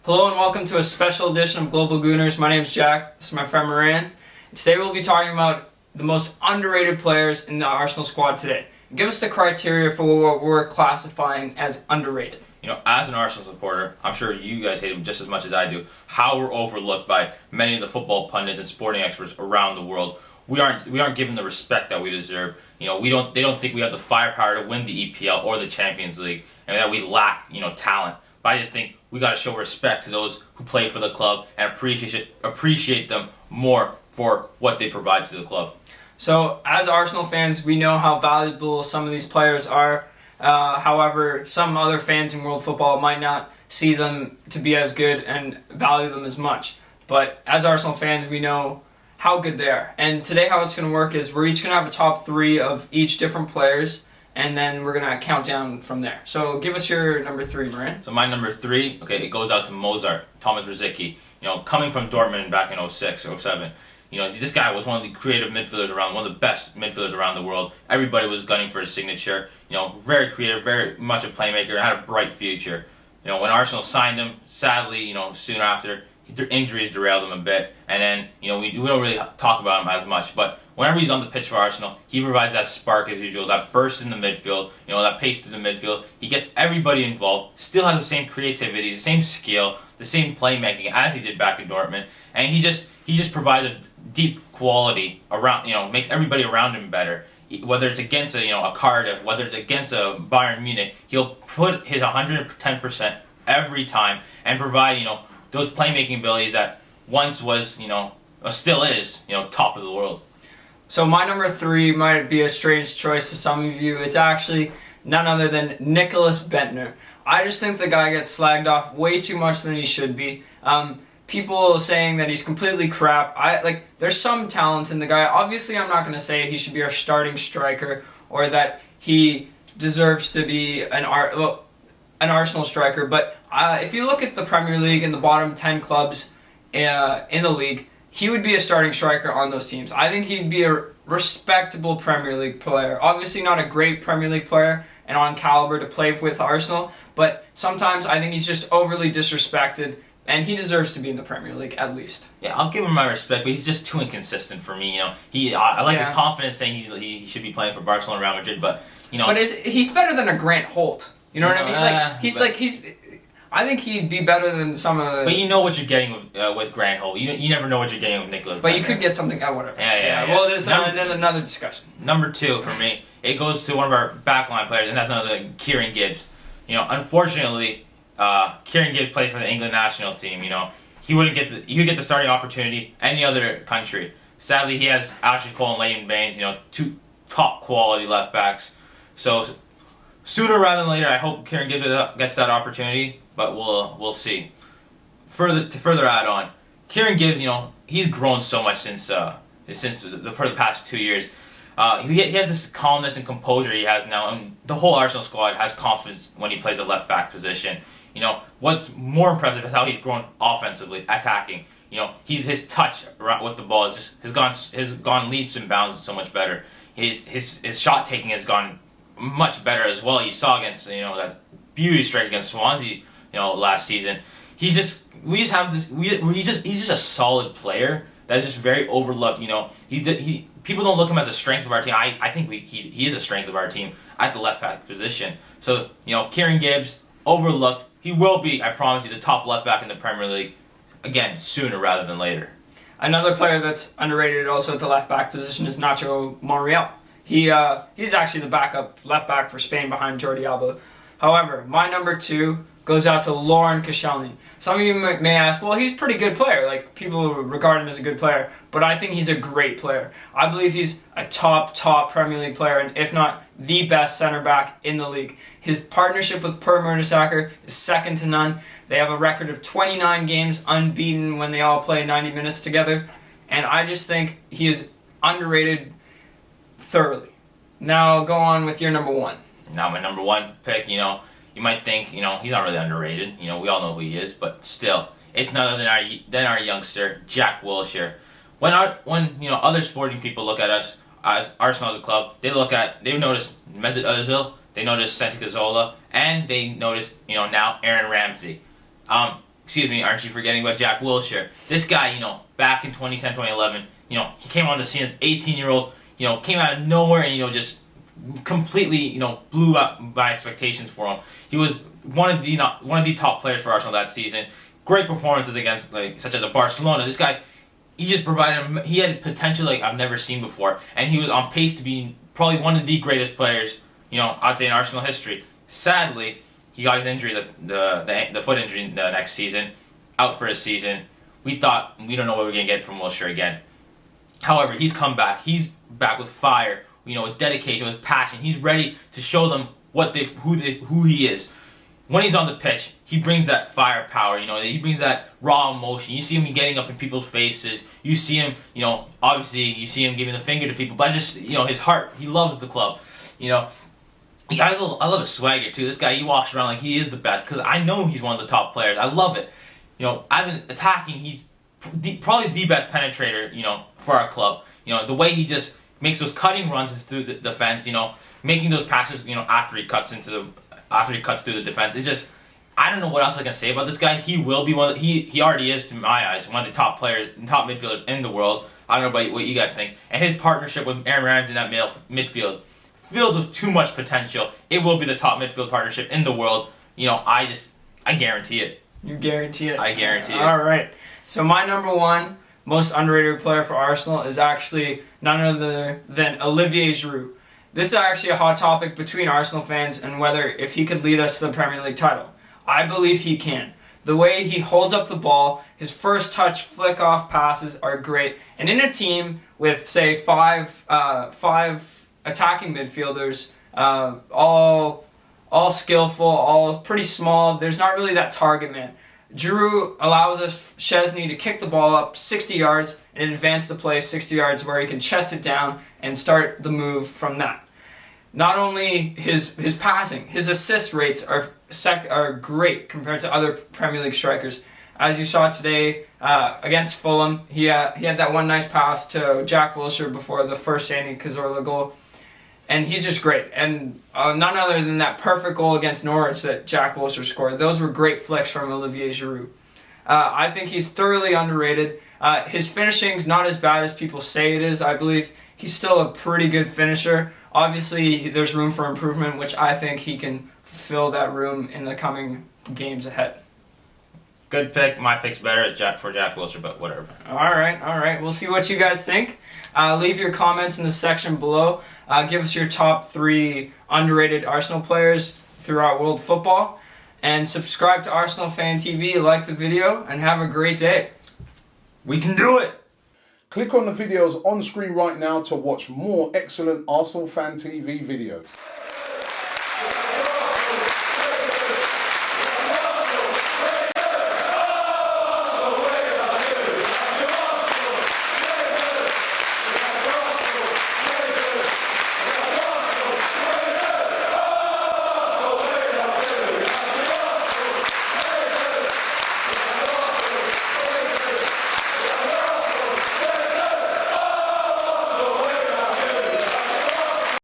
Hello and welcome to a special edition of Global Gooners. My name is Jack. This is my friend Moran. Today we'll be talking about the most underrated players in the Arsenal squad today. Give us the criteria for what we're classifying as underrated. As an Arsenal supporter, I'm sure you guys hate him just as much as I do. How we're overlooked by many of the football pundits and sporting experts around the world. We aren't given the respect that we deserve. They don't think we have the firepower to win the EPL or the Champions League, and that we lack, talent. But I just think we got to show respect to those who play for the club and appreciate them more for what they provide to the club. So, as Arsenal fans, we know how valuable some of these players are. However, some other fans in world football might not see them to be as good and value them as much. But as Arsenal fans, we know how good they are. And today how it's going to work is we're each going to have a top three of each different players, and then we're going to count down from there. So give us your number three, Moran. So my number three, it goes out to Mozart, Thomas Rosicky. Coming from Dortmund back in 06, 07. This guy was one of the creative midfielders around, one of the best midfielders around the world. Everybody was gunning for his signature. Very creative, very much a playmaker, had a bright future. When Arsenal signed him, sadly, soon after, injuries derailed him a bit, and then we don't really talk about him as much. But whenever he's on the pitch for Arsenal, he provides that spark as usual, that burst in the midfield, that pace through the midfield. He gets everybody involved. Still has the same creativity, the same skill, the same playmaking as he did back in Dortmund, and he just provides a deep quality around. Makes everybody around him better. Whether it's against a Cardiff, whether it's against a Bayern Munich, he'll put his 110% every time and provide those playmaking abilities that once was, still is, top of the world. So my number three might be a strange choice to some of you. It's actually none other than Nicholas Bentner. I just think the guy gets slagged off way too much than he should be. People saying that he's completely crap. There's some talent in the guy. Obviously, I'm not going to say he should be our starting striker or that he deserves to be an Arsenal striker, but if you look at the Premier League and the bottom 10 clubs in the league, he would be a starting striker on those teams. I think he'd be a respectable Premier League player. Obviously not a great Premier League player and on caliber to play with Arsenal, but sometimes I think he's just overly disrespected, and he deserves to be in the Premier League at least. Yeah, I'll give him my respect, but he's just too inconsistent for me. I like his confidence saying he should be playing for Barcelona, Real Madrid, but But he's better than a Grant Holt. You know what I mean? I think he'd be better than some of the... But you know what you're getting with Grant Holt. You never know what you're getting with Nicholas. But you could get something... whatever. Yeah. Well, there's another discussion. Number two for me, it goes to one of our backline players, and that's another Kieran Gibbs. Unfortunately, Kieran Gibbs plays for the England national team. He would get the starting opportunity any other country. Sadly, he has Ashley Cole and Leighton Baines, two top quality left backs. So sooner rather than later, I hope Kieran Gibbs gets that opportunity, but we'll see. Further add on, Kieran Gibbs, he's grown so much since for the past 2 years. He has this calmness and composure he has now, and the whole Arsenal squad has confidence when he plays a left back position. What's more impressive is how he's grown offensively, attacking. His touch with the ball has gone leaps and bounds so much better. His shot taking has gone much better as well. You saw against that beauty strike against Swansea last season. He's just a solid player that's just very overlooked. People don't look at him as a strength of our team. I think he is a strength of our team at the left back position. So Kieran Gibbs, overlooked. He will be, I promise you, the top left back in the Premier League again sooner rather than later. Another player that's underrated also at the left back position is Nacho Monreal. He's actually the backup left back for Spain behind Jordi Alba. However, my number two goes out to Lauren Koscielny. Some of you may ask, well, he's a pretty good player. People regard him as a good player, but I think he's a great player. I believe he's a top Premier League player, and if not the best center back in the league. His partnership with Per Mertesacker is second to none. They have a record of 29 games unbeaten when they all play 90 minutes together, and I just think he is underrated thoroughly. Now go on with your number one. Now my number one pick, you might think, he's not really underrated. We all know who he is, but still, it's none other than our youngster, Jack Wilshere. When other sporting people look at us as Arsenal as a club, they notice Mesut Ozil, they notice Santi Cazorla, and they notice now Aaron Ramsey. excuse me, aren't you forgetting about Jack Wilshere? This guy, you know, back in 2010, 2011, you know, he came on the scene as an 18-year-old, you know, came out of nowhere and, you know, just completely, you know, blew up my expectations for him. He was one of the top players for Arsenal that season. Great performances against, like, such as a Barcelona. This guy, he just provided him, he had potential like I've never seen before, and he was on pace to be probably one of the greatest players, you know, I'd say in Arsenal history. Sadly, he got his injury, the foot injury the next season, out for a season. We thought, we don't know what we're going to get from Wilshere again. However, he's come back. He's back with fire, you know, with dedication, with passion. He's ready to show them who he is. When he's on the pitch, he brings that firepower, you know, he brings that raw emotion. You see him getting up in people's faces. You see him, you know, obviously you see him giving the finger to people, but just, you know, his heart, he loves the club, you know. I love his swagger too. This guy, he walks around like he is the best because I know he's one of the top players. I love it. You know, as an attacking, he's probably the best penetrator, you know, for our club. You know, the way he just makes those cutting runs through the defense, you know, making those passes, you know, after he cuts through the defense. It's just, I don't know what else I can say about this guy. He will be he already is, to my eyes, one of the top players, top midfielders in the world. I don't know about what you guys think. And his partnership with Aaron Ramsey in that midfield, filled with too much potential. It will be the top midfield partnership in the world. You know, I guarantee it. You guarantee it? I guarantee it. All right. So my number one most underrated player for Arsenal is actually none other than Olivier Giroud. This is actually a hot topic between Arsenal fans and whether if he could lead us to the Premier League title. I believe he can. The way he holds up the ball, his first touch flick-off passes are great. And in a team with, say, five attacking midfielders, all skillful, all pretty small, there's not really that target man. Giroud allows us, Szczesny, to kick the ball up 60 yards and advance the play 60 yards where he can chest it down and start the move from that. Not only his passing, his assist rates are great compared to other Premier League strikers. As you saw today against Fulham, he had that one nice pass to Jack Wilshere before the first Sandy Cazorla goal. And he's just great. And none other than that perfect goal against Norwich that Jack Wilshere scored. Those were great flicks from Olivier Giroud. I think he's thoroughly underrated. His finishing's not as bad as people say it is. I believe he's still a pretty good finisher. Obviously, there's room for improvement, which I think he can fill that room in the coming games ahead. Good pick. My pick's better for Jack Wilshere, but whatever. All right. We'll see what you guys think. Leave your comments in the section below. Give us your top 3 underrated Arsenal players throughout world football. And subscribe to Arsenal Fan TV, like the video, and have a great day. We can do it! Click on the videos on screen right now to watch more excellent Arsenal Fan TV videos.